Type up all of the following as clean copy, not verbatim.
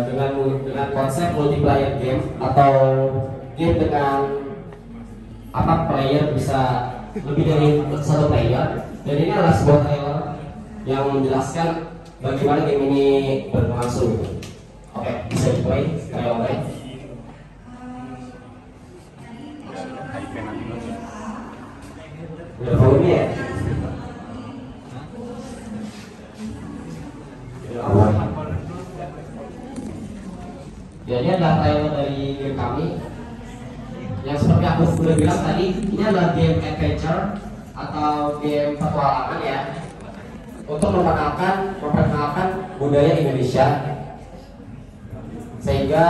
dengan konsep multiplayer game atau game dengan player bisa lebih dari satu player. Dan ini adalah sebuah trailer yang menjelaskan bagaimana game ini berlangsung. Oke, bisa di-play trailernya. Udah tahu ini ya? Jadi adalah trailer dari game kami yang seperti aku sudah bilang tadi, ini adalah game adventure atau game petualangan ya, untuk memperkenalkan budaya Indonesia sehingga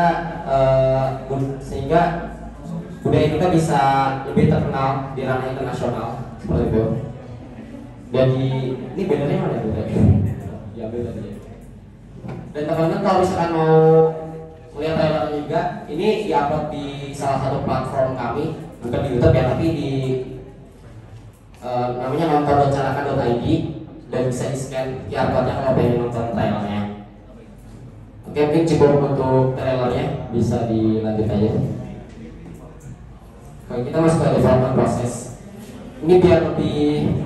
budaya kita bisa lebih terkenal di ranah internasional seperti itu. Jadi ini bannernya mana ya? Ya beda dia. Dan teman-teman kalau misalkan mau lihat trailernya juga, ini diupload di salah satu platform kami, bukan di YouTube ya, tapi di namanya nonton.carakan.id, dan bisa di scan QR code-nya kalau pengen nonton trailernya. Oke, mungkin cukup untuk trailernya, bisa dilanjut aja. Kalau kita masuk ke development proses, ini biar lebih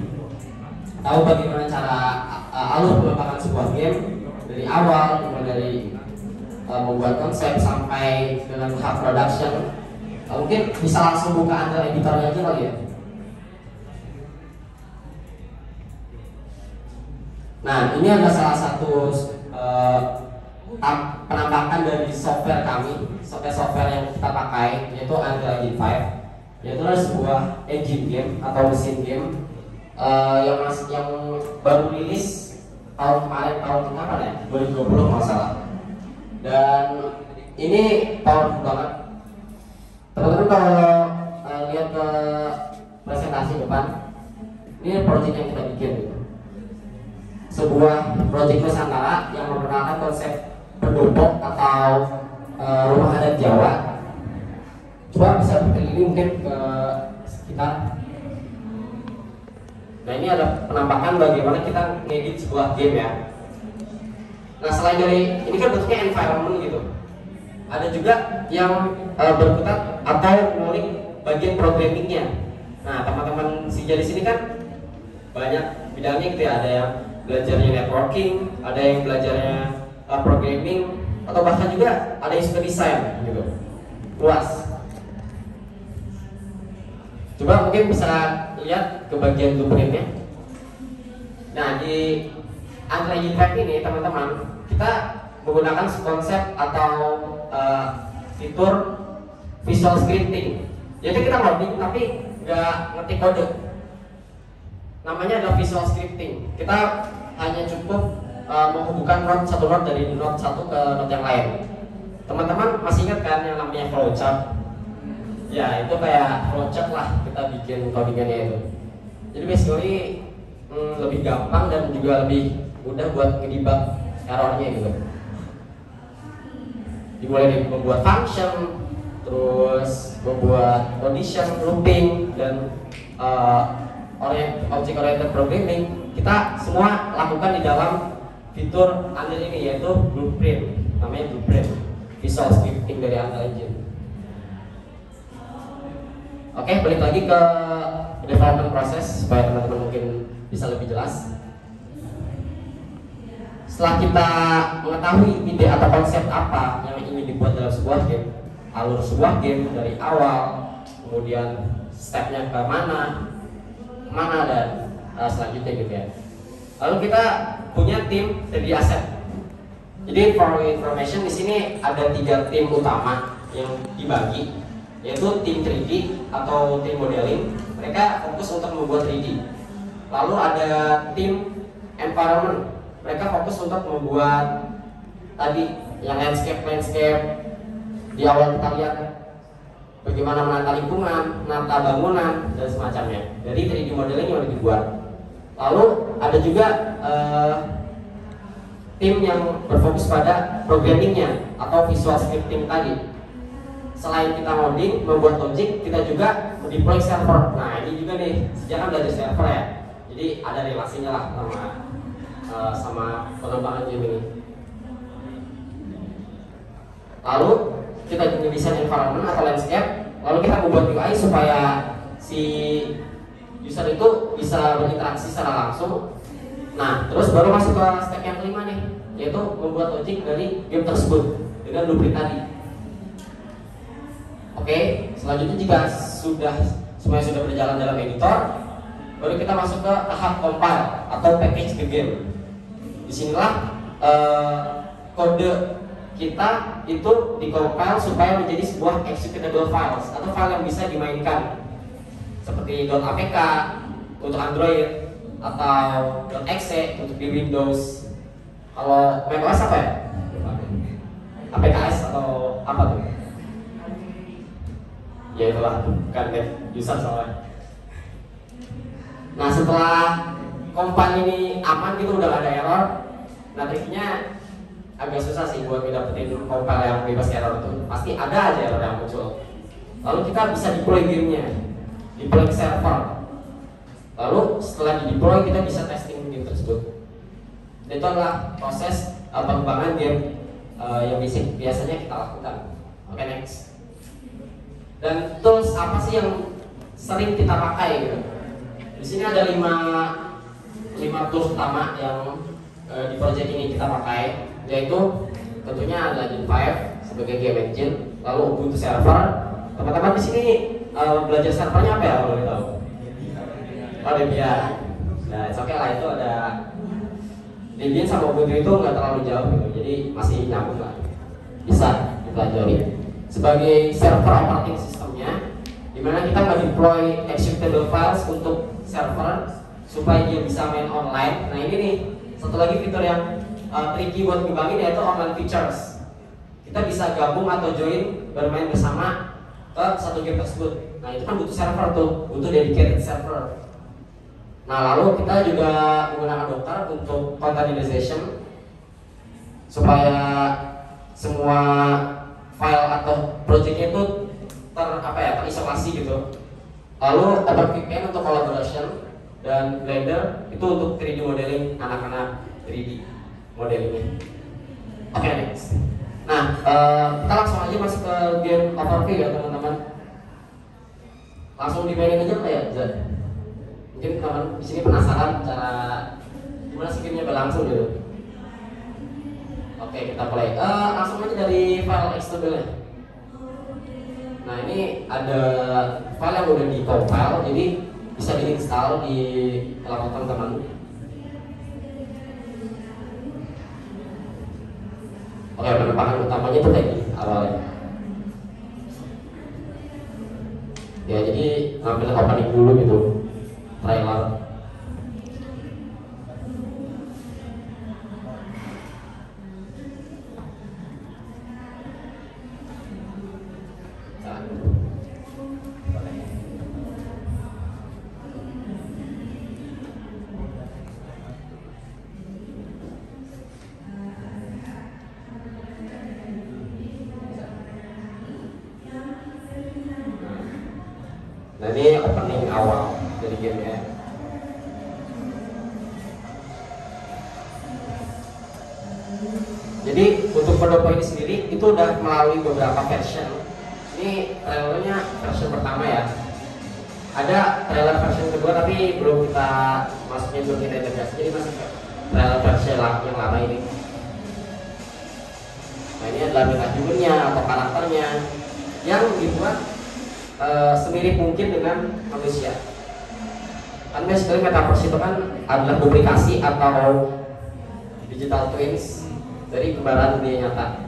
tahu bagaimana cara alur pengembangan sebuah game dari awal, mulai dari membuat konsep sampai dengan tahap production. Mungkin bisa langsung buka Unreal editornya aja kali ya. Nah, ini adalah salah satu penampakan dari software kami, software yang kita pakai, yaitu Unreal Engine 5, yaitu adalah sebuah engine game atau mesin game yang baru rilis tahun kemarin, tahun kapan ya? 2020 kalau salah. Dan ini powerful banget. Teman-teman kalau lihat ke presentasi depan, ini project yang kita bikin. Sebuah project Nusantara yang memperkenalkan konsep pendopo atau rumah adat Jawa. Coba bisa berkeliling mungkin ke sekitar. Nah, ini ada penampakan bagaimana kita ngedit sebuah game ya. Nah, selain dari ini kan bentuknya environment gitu, ada juga yang berkutat atau ngulik bagian programmingnya. Nah, teman-teman Sija di sini kan banyak bidangnya gitu ya. Ada yang belajarnya networking, ada yang belajarnya programming, atau bahkan juga ada yang suka desain gitu. Luas. Coba mungkin bisa lihat ke bagian blueprintnya. Nah, di Unreal Engine 5 ini teman-teman, kita menggunakan konsep atau fitur visual scripting. Jadi kita coding tapi nggak ngetik kode. Namanya adalah visual scripting. Kita hanya cukup menghubungkan satu node dari node satu ke node yang lain. Teman-teman masih ingat kan yang namanya flowchart? Ya, itu kayak flowchart lah kita bikin codingannya itu. Jadi basically lebih gampang dan juga lebih mudah buat ngedebug errornya gitu. Dimulai dari membuat function, terus membuat condition, looping, dan object oriented programming. Kita semua lakukan di dalam fitur Unreal ini, yaitu blueprint. Namanya blueprint, visual scripting dari Unreal Engine. Oke, balik lagi ke development proses supaya teman-teman mungkin bisa lebih jelas. Setelah kita mengetahui ide atau konsep apa yang ingin dibuat dalam sebuah game, alur sebuah game dari awal, kemudian stepnya ke mana dan selanjutnya gitu ya. Lalu kita punya tim 3D asset. Jadi for information di sini ada 3 tim utama yang dibagi, yaitu tim 3D atau tim modeling. Mereka fokus untuk membuat 3D. Lalu ada tim environment. Mereka fokus untuk membuat tadi yang landscape di awal kita lihat bagaimana menata lingkungan, menata bangunan dan semacamnya. Jadi 3D modeling yang dibuat. Lalu ada juga tim yang berfokus pada programmingnya atau visual scripting tadi. Selain kita coding, membuat objek, kita juga mendeploy server. Nah, ini juga nih, sejak kan belajar server ya. Jadi ada relasinya lah sama pengembangan game ini. Lalu kita desain environment atau landscape, lalu kita membuat UI supaya si user itu bisa berinteraksi secara langsung. Nah, terus baru masuk ke step yang kelima nih, yaitu membuat logic dari game tersebut dengan blueprint tadi. Oke, selanjutnya jika semuanya sudah berjalan dalam editor, baru kita masuk ke tahap compile atau package the game. Disinilah kode kita itu di-compile supaya menjadi sebuah executable files atau file yang bisa dimainkan, seperti .apk untuk Android atau .exe untuk di Windows. Kalau macOS apa ya? APKs atau apa tuh? Ya itulah, bukan user soalnya. Nah, setelah compile ini aman gitu, udah gak ada error. Nah, triknya agak susah sih buat dapetin compile yang bebas error itu. Pasti ada aja error yang muncul. Lalu kita bisa deploy gamenya, deploy ke server. Lalu setelah di deploy kita bisa testing game tersebut. Dan itu adalah proses pengembangan game yang biasanya kita lakukan. Oke, next. Dan tools apa sih yang sering kita pakai gitu? Di sini ada 5 tools utama yang di project ini kita pakai, yaitu tentunya ada Engine 5 sebagai game engine, lalu Ubuntu server. Teman-teman di sini belajar servernya apa ya kalau boleh tahu? Oh, Debian. Nah, oke lah, itu ada Debian sama Ubuntu itu nggak terlalu jauh gitu, jadi masih nyambung lah, bisa dipelajari. Sebagai server operating systemnya, dimana kita nge-deploy executable files untuk server supaya dia bisa main online. Nah, ini nih satu lagi fitur yang tricky buat ngembangin, yaitu online features. Kita bisa gabung atau join bermain bersama ke satu game tersebut. Nah, itu kan butuh server tuh, butuh dedicated server. Nah, lalu kita juga menggunakan Docker untuk containerization supaya semua file atau projectnya itu terisolasi gitu. Lalu OpenVPN untuk collaboration, dan Blender itu untuk 3D modeling anak-anak 3D modelingnya. Oke, next. Nah, kita langsung aja masuk ke game overview ya teman-teman. Langsung dimainin aja ya, Zat. Mungkin teman-teman di sini penasaran cara gimana sih gamenya berlangsung gitu. Oke, kita mulai. Langsung aja dari file externalnya. Nah, ini ada file yang udah di-compile, jadi bisa diinstal di laptop teman-teman. Oke, penampakan utamanya itu kayak gini awalnya. Ya, jadi ngambil opening dulu gitu, trailer. Nah, ini opening awal dari gamenya. Jadi untuk pendopo ini sendiri itu udah melalui beberapa version. Ini trailernya version pertama ya. Ada trailer version kedua tapi belum kita masukin, belum kita integrasi. Jadi masih trailer version yang lama ini. Nah, ini adalah mekanismenya atau karakternya yang dibuat semirip mungkin dengan manusia. Kan basically metaverse itu kan adalah duplikasi atau digital twins dari gambaran dunia nyata.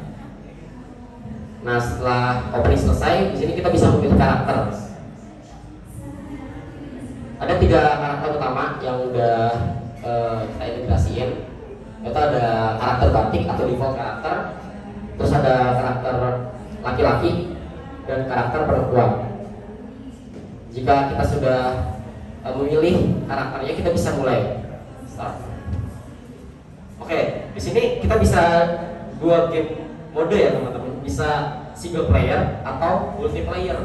Nah, setelah opening selesai, di sini kita bisa memilih karakter. Ada 3 karakter utama yang udah kita integrasiin. Itu ada karakter batik atau default karakter, terus ada karakter laki-laki dan karakter perempuan. Jika kita sudah memilih karakternya, kita bisa mulai start. Oke, di sini kita bisa 2 game mode ya teman-teman. Bisa single player atau multiplayer.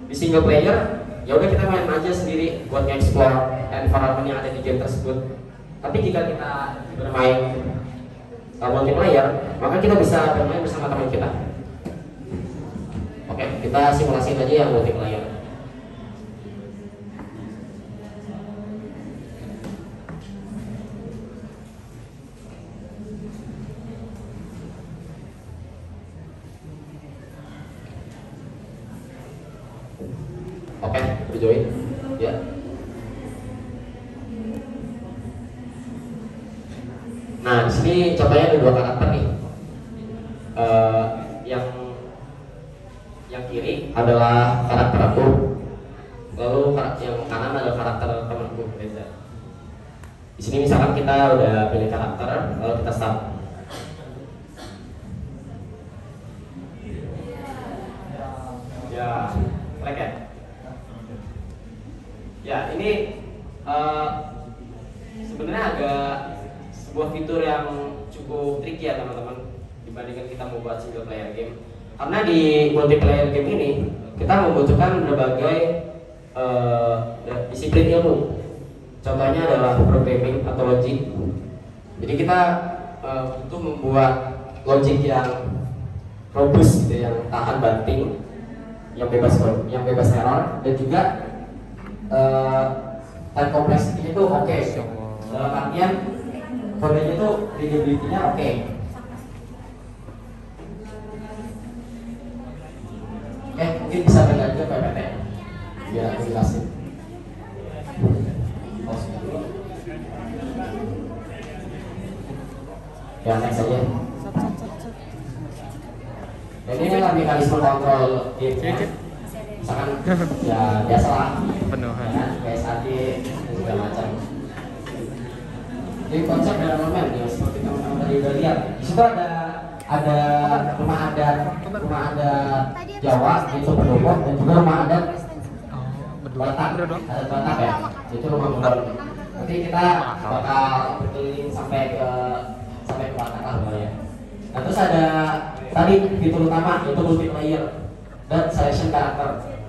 Di single player, ya udah kita main aja sendiri buat nge-explore environment yang ada di game tersebut. Tapi jika kita bermain multiplayer, maka kita bisa bermain bersama teman kita. Oke, kita simulasiin aja yang multiplayer. Oke, berjoin ya. Nah, di sini contohnya ada dua karakter nih. Yang kiri adalah karakter aku, lalu yang kanan adalah karakter temanku Reza. Di sini misalkan kita udah pilih karakter, lalu kita start. Ya, like ya. Ya, ini sebenarnya agak sebuah fitur yang cukup tricky ya teman-teman dibandingkan kita membuat single player game. Karena di multiplayer game ini kita membutuhkan berbagai disiplin ilmu. Contohnya adalah programming atau logic. Jadi kita butuh membuat logic yang robust, gitu, yang tahan banting, yang bebas error, dan juga time complexity itu oke. Dalam artian kodenya itu readability-nya oke. Mungkin bisa belajar juga PPT biar aku jelasin. Ya, next saja. Dan ini memang mekanisme kontrol game. Misalkan ya biasalah penuhan ya, PSAD dan segala macam. Jadi konsep development ya seperti teman-teman tadi udah lihat. Di situ ada rumah adat Jawa itu Pendopo, dan juga rumah adat Batak. Ada Batak ya, itu rumah Batak. Nanti kita bakal berkeliling sampai ke Batak lah ya. Nah, terus ada tadi fitur utama yaitu multiplayer dan selection karakter.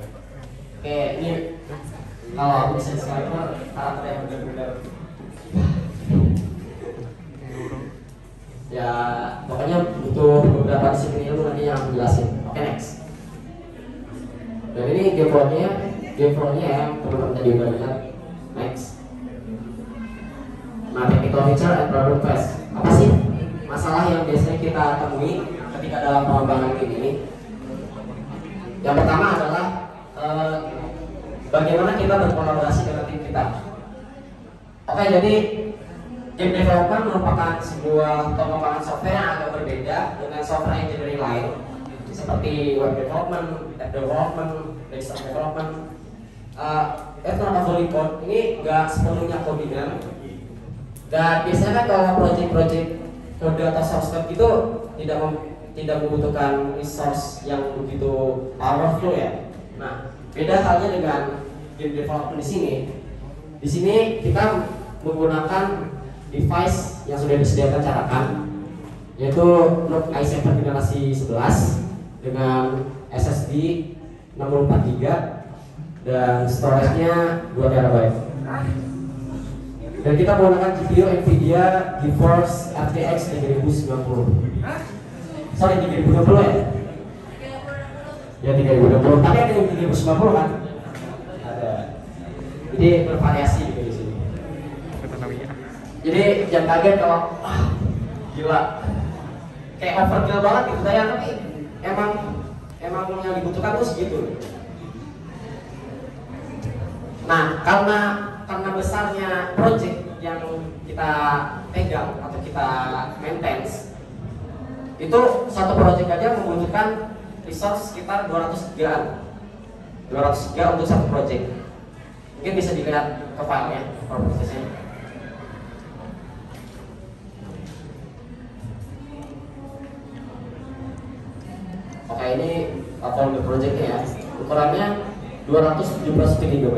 Oke, ini kalau aku bisa describe karakter yang benar-benar ya pokoknya butuh beberapa disiplin ilmu nanti yang aku jelasin. Oke, next. Dan ini game flow-nya ya teman-teman tadi udah lihat. Next. Nah, technical feature and problem phase. Apa sih masalah yang biasanya kita temui ketika dalam pengembangan game ini? Yang pertama adalah bagaimana kita berkolaborasi dengan tim kita. Oke, jadi game development merupakan sebuah pengembangan software yang agak berbeda dengan software engineering lain seperti web development, app development, desktop development. It's not a fully code. Ini nggak sepenuhnya codingan. Dan biasanya kan kalau project-project kode atau source code itu tidak membutuhkan resource yang begitu powerful ya. Nah, beda halnya dengan game development di sini. Di sini kita menggunakan device yang sudah disediakan carakan, yaitu NUC i7 generasi 11 dengan SSD 64GB dan storage-nya 2TB. Dan kita menggunakan GPU Nvidia GeForce RTX 3090. Sorry, 3020 ya? Ya 3020, tapi ada yang 3090 kan? Ada. Jadi bervariasi gitu di sini. Jadi jangan kaget kalau gila kayak overkill banget gitu saya, tapi emang yang dibutuhkan tuh segitu. Nah, karena besarnya project yang kita pegang atau kita maintain, itu satu project aja membutuhkan resource sekitar 200 GB. 200 GB untuk satu project. Mungkin bisa dilihat ke filenya, prosesnya. Oke, ini folder projectnya ya. Ukurannya 217 GB.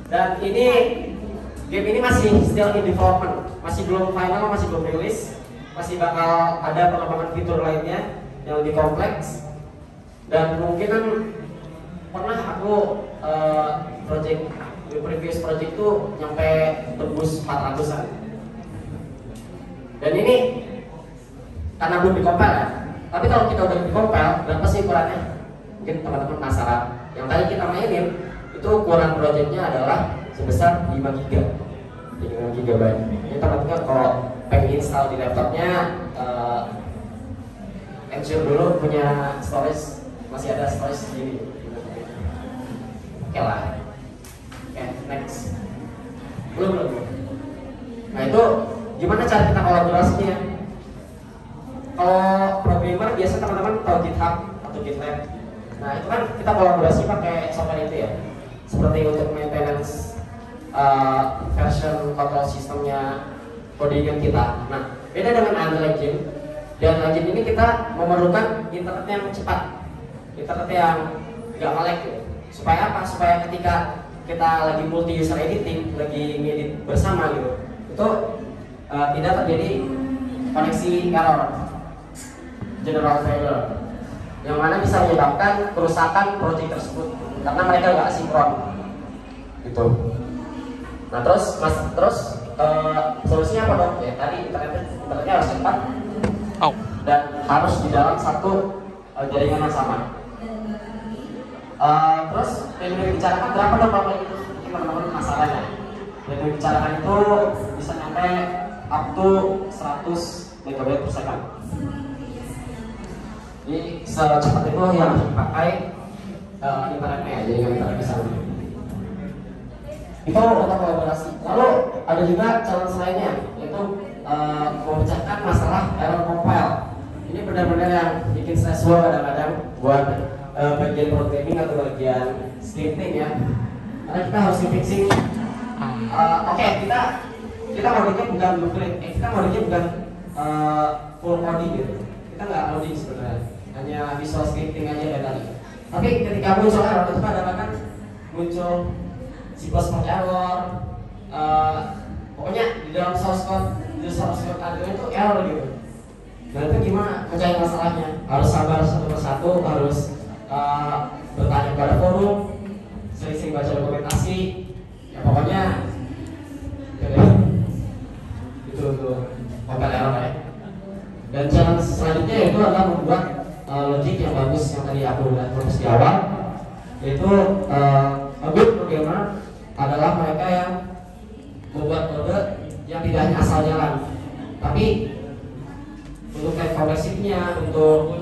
Dan ini game ini masih still in development, masih belum final, masih belum rilis, masih bakal ada pengembangan fitur lainnya yang lebih kompleks. Dan kemungkinan pernah aku previous project tuh nyampe tembus 400-an. Dan ini karena belum dikompil ya. Tapi kalau kita udah dikompil, berapa sih ukurannya? Mungkin teman-teman penasaran. Yang tadi kita mainin itu ukuran projectnya adalah sebesar 5 GB. 5 GB. Jadi teman-teman kalau pengen install di laptopnya, ensure dulu punya storage, masih ada storage segini. Oke lah. Oke, next. Belum. Nah itu gimana cara kita kolaborasinya? Kalau programmer biasa teman-teman tahu GitHub atau GitLab. Nah itu kan kita kolaborasi pakai software itu ya. Seperti untuk maintenance version control sistemnya codingan kita. Nah beda dengan Unreal Engine. Dan Engine ini kita memerlukan internet yang cepat, internet yang nggak nge-lag gitu. Supaya apa? Supaya ketika kita lagi multi user editing, lagi ngedit bersama gitu, itu tidak terjadi koneksi error, general failure, yang mana bisa menyebabkan kerusakan project tersebut karena mereka nggak sinkron gitu. Nah terus solusinya apa dong? Ya tadi internetnya harus cepat dan harus di dalam satu jaringan yang sama. Terus yang dibicarakan berapa dong kalau itu? Mungkin teman-teman penasaran ya. Yang dibicarakan itu bisa nyampe up to 100 MB per second. Jadi secepat itu yang dipakai internetnya ya, jaringan internet di sana. Itu untuk kolaborasi. Lalu ada juga challenge lainnya, yaitu memecahkan masalah error compile. Ini benar-benar yang bikin stressful kadang-kadang buat bagian programming atau bagian scripting ya. Karena kita harus fixing. Oke, kita modingnya bukan blueprint, kita modingnya bukan full coding gitu. Kita nggak coding sebenarnya, hanya visual scripting aja ya tadi. Tapi ketika muncul error itu kadang-kadang muncul C++ error, pokoknya di dalam source code Arduino itu error gitu. Nah itu gimana mencari masalahnya? Harus sabar satu persatu, harus bertanya pada forum, sering-sering baca dokumentasi, ya pokoknya itu open error ya. Dan challenge selanjutnya itu adalah membuat logik yang bagus yang tadi aku udah fokus di awal, yaitu a good programmer adalah mereka yang membuat kode yang tidak hanya asal jalan, tapi untuk time progresifnya, untuk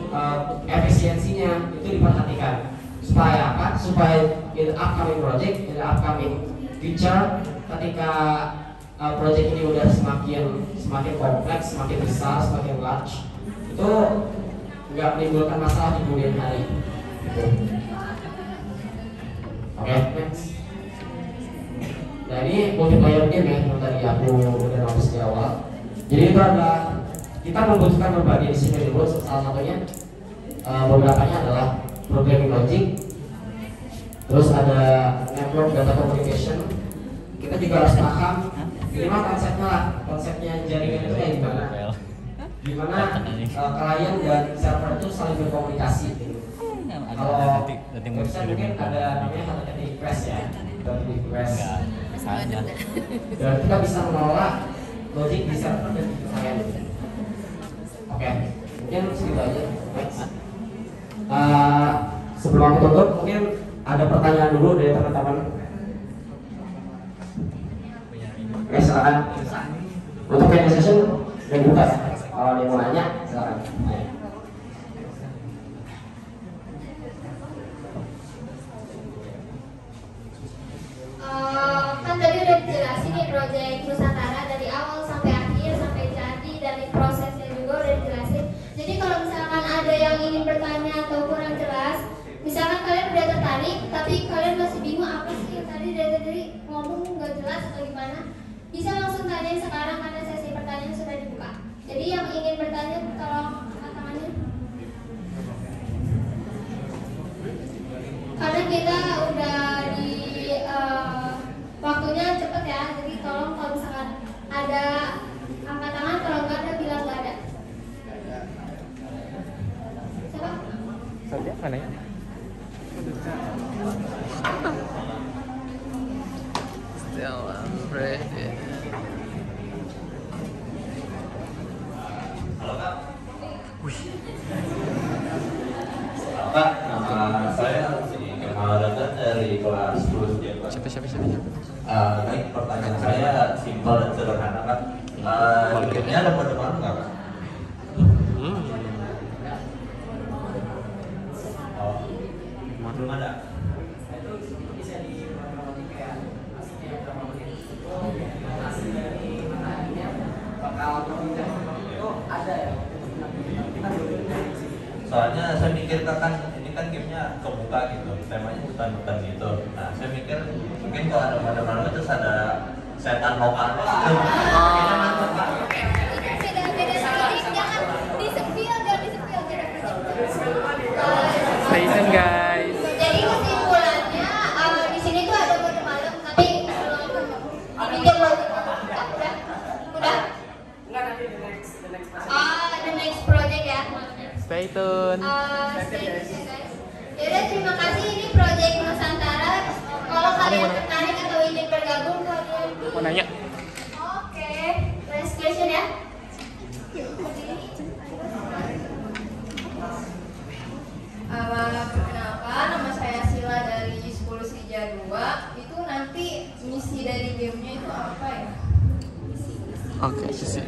efisiensinya itu diperhatikan. Supaya apa? Supaya in the upcoming project, in the upcoming future, ketika project ini udah semakin kompleks, semakin besar, semakin large, itu nggak menimbulkan masalah di kemudian hari. Oke, next. Nah ini multiplayer game ya, yang tadi aku udah notice di awal. Jadi itu adalah kita membutuhkan berbagai disiplin dulu. Salah satunya beberapanya adalah programming logic, terus ada network data communication. Kita juga harus paham minimal konsepnya lah, konsepnya jaringan itu kayak gimana klien dan server itu saling berkomunikasi gitu. Kalau website mungkin ada namanya HTTP request ya, HTTP request. Dan kita bisa mengelola logic di server dan di klien. Oke, mungkin segitu aja. Next. Sebelum aku tutup, mungkin ada pertanyaan dulu dari teman-teman. Oke, silakan. Untuk Q&A session udah dibuka ya. Kalau ada yang mau nanya, silakan. Kan tadi udah dijelasin nih proyek Nusantara dari awal sampai akhir sampai jadi, dari prosesnya juga udah dijelasin. Jadi kalau misalkan ada yang ingin bertanya atau kurang jelas, misalkan kalian udah tertarik tapi kalian masih bingung apa sih yang tadi dari ngomong nggak jelas atau gimana, bisa langsung tanyain sekarang karena sesi pertanyaan sudah dibuka. Jadi yang ingin bertanya tolong angkat tangannya. Karena kita udah di waktunya cepet ya, jadi tolong kalau misalkan ada angkat tangan, kalau nggak ada bilang nggak ada. Siapa? Saja mana ya? Still I'm ready. Halo Kak. Kak, nama saya si Kemal Ragan dari kelas 10 ya, Pak. Siapa? Baik, pertanyaan saya simpel dan sederhana, Kak. Gamenya ada pada mana nggak, Kak? Oh, belum ada. Soalnya saya mikir kan ini kan gamenya kebuka gitu, temanya hutan-hutan gitu. Nah saya mikir mungkin kalau ada mana-mana terus ada setan lokal gitu. Kayaknya mantep, Pak. Beda sedikit, jangan disepil. Stay tune guys. Jadi kesimpulannya di sini tuh ada mode malam, tapi dibikin mode udah. The next project ya. Stay tune. Stay tune ya guys. Yaudah, terima kasih, ini project Nusantara. Kalau kalian tertarik atau ingin bergabung, kalian Mau nanya? Oke, last question ya. Perkenalkan, nama saya Sila dari 10 Sija 2. Itu nanti misi dari gamenya itu apa ya? Oke, sisi.